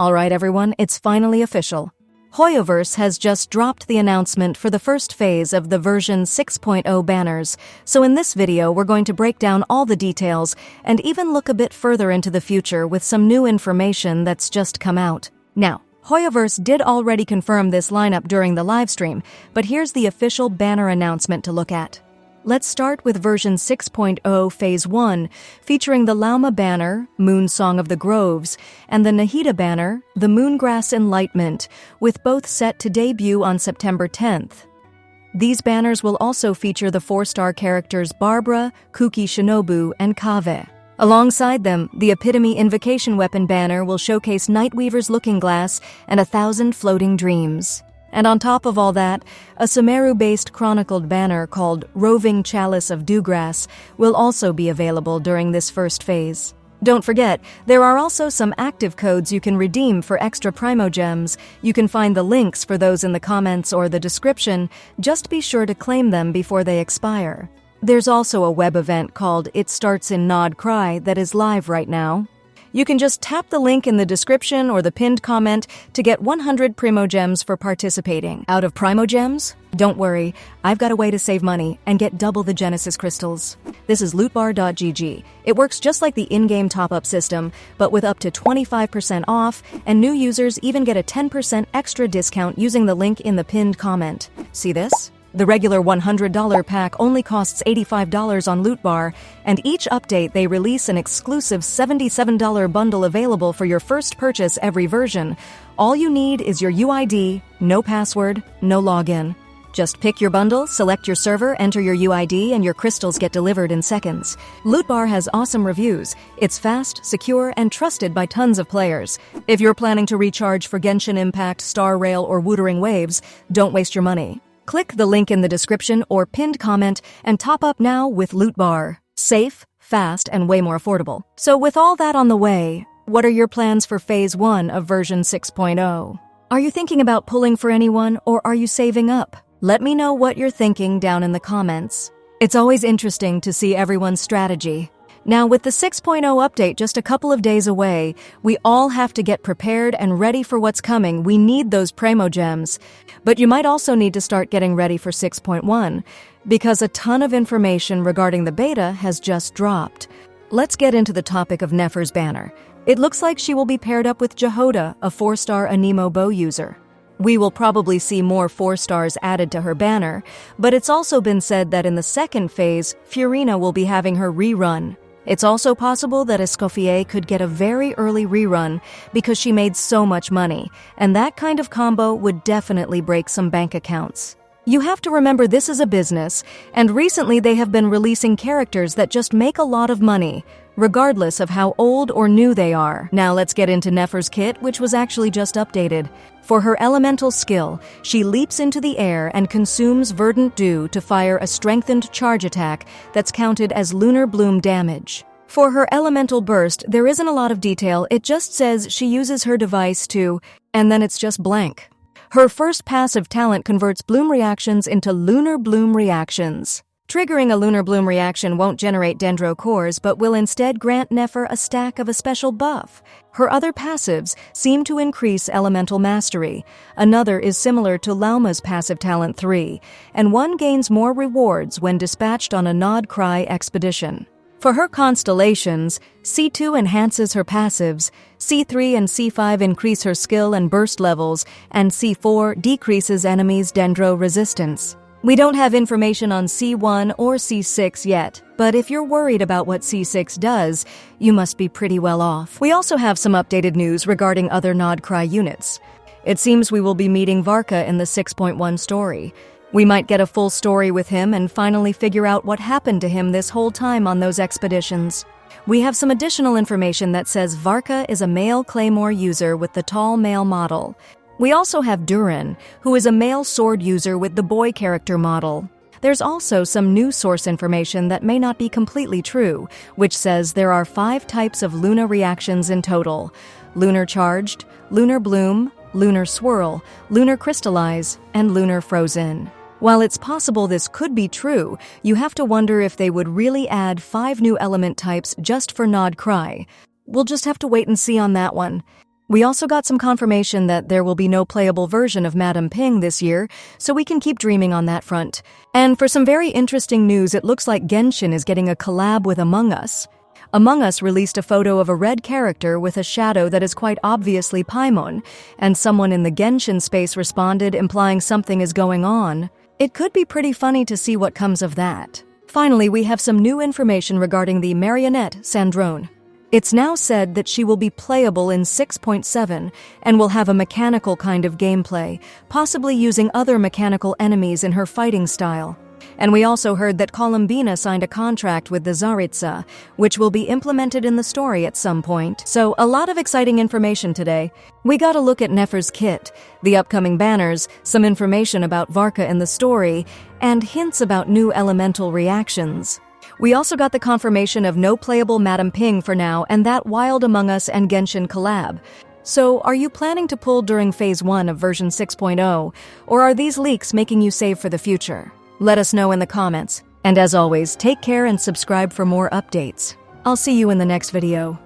Alright everyone, it's finally official. Mihoyoverse has just dropped the announcement for the first phase of the version 6.0 banners, so in this video we're going to break down all the details and even look a bit further into the future with some new information that's just come out. Now, Mihoyoverse did already confirm this lineup during the livestream, but here's the official banner announcement to look at. Let's start with version 6.0 Phase 1, featuring the Lauma banner, Moon Song of the Groves, and the Nahida banner, the Moongrass Enlightenment, with both set to debut on September 10th. These banners will also feature the 4-star characters Barbara, Kuki Shinobu, and Kave. Alongside them, the Epitome Invocation Weapon banner will showcase Nightweaver's Looking Glass and 1,000 Floating Dreams. And on top of all that, a Sumeru-based chronicled banner called Roving Chalice of Dewgrass will also be available during this first phase. Don't forget, there are also some active codes you can redeem for extra Primogems. You can find the links for those in the comments or the description. Just be sure to claim them before they expire. There's also a web event called It Starts in Nod Krai that is live right now. You can just tap the link in the description or the pinned comment to get 100 Primogems for participating. Out of Primogems? Don't worry, I've got a way to save money and get double the Genesis crystals. This is lootbar.gg. It works just like the in-game top-up system, but with up to 25% off, and new users even get a 10% extra discount using the link in the pinned comment. See this? The regular $100 pack only costs $85 on Lootbar, and each update they release an exclusive $77 bundle available for your first purchase every version. All you need is your UID, no password, no login. Just pick your bundle, select your server, enter your UID, and your crystals get delivered in seconds. Lootbar has awesome reviews. It's fast, secure, and trusted by tons of players. If you're planning to recharge for Genshin Impact, Star Rail, or Wuthering Waves, don't waste your money. Click the link in the description or pinned comment and top up now with Lootbar. Safe, fast, and way more affordable. So with all that on the way, what are your plans for Phase 1 of version 6.0? Are you thinking about pulling for anyone, or are you saving up? Let me know what you're thinking down in the comments. It's always interesting to see everyone's strategy. Now, with the 6.0 update just a couple of days away, we all have to get prepared and ready for what's coming. We need those Primogems. But you might also need to start getting ready for 6.1, because a ton of information regarding the beta has just dropped. Let's get into the topic of Nefer's banner. It looks like she will be paired up with Jehoda, a 4-star Anemo bow user. We will probably see more 4-stars added to her banner, but it's also been said that in the second phase, Furina will be having her rerun. It's also possible that Escoffier could get a very early rerun because she made so much money, and that kind of combo would definitely break some bank accounts. You have to remember this is a business, and recently they have been releasing characters that just make a lot of money, regardless of how old or new they are. Now let's get into Nefer's kit, which was actually just updated. For her elemental skill, she leaps into the air and consumes verdant dew to fire a strengthened charge attack that's counted as lunar bloom damage. For her elemental burst, there isn't a lot of detail. It just says she uses her device to, and then it's just blank. Her first passive talent converts bloom reactions into lunar bloom reactions. Triggering a lunar bloom reaction won't generate dendro cores, but will instead grant Nefer a stack of a special buff. Her other passives seem to increase elemental mastery. Another is similar to Lauma's passive talent 3, and one gains more rewards when dispatched on a Nod Krai expedition. For her constellations, C2 enhances her passives, C3 and C5 increase her skill and burst levels, and C4 decreases enemies' dendro resistance. We don't have information on C1 or C6 yet, but if you're worried about what C6 does, you must be pretty well off. We also have some updated news regarding other Nod Krai units. It seems we will be meeting Varka in the 6.1 story. We might get a full story with him and finally figure out what happened to him this whole time on those expeditions. We have some additional information that says Varka is a male claymore user with the tall male model. We also have Durin, who is a male sword user with the boy character model. There's also some new source information that may not be completely true, which says there are 5 types of Luna reactions in total: Lunar Charged, Lunar Bloom, Lunar Swirl, Lunar Crystallize, and Lunar Frozen. While it's possible this could be true, you have to wonder if they would really add 5 new element types just for Nod Krai. We'll just have to wait and see on that one. We also got some confirmation that there will be no playable version of Madame Ping this year, so we can keep dreaming on that front. And for some very interesting news, it looks like Genshin is getting a collab with Among Us. Among Us released a photo of a red character with a shadow that is quite obviously Paimon, and someone in the Genshin space responded, implying something is going on. It could be pretty funny to see what comes of that. Finally, we have some new information regarding the marionette Sandrone. It's now said that she will be playable in 6.7 and will have a mechanical kind of gameplay, possibly using other mechanical enemies in her fighting style. And we also heard that Columbina signed a contract with the Tsaritsa, which will be implemented in the story at some point. So, a lot of exciting information today. We got a look at Nefer Kit, the upcoming banners, some information about Varka in the story, and hints about new elemental reactions. We also got the confirmation of no playable Madame Ping for now, and that Wild Among Us and Genshin collab. So, are you planning to pull during Phase 1 of version 6.0, or are these leaks making you save for the future? Let us know in the comments. And as always, take care and subscribe for more updates. I'll see you in the next video.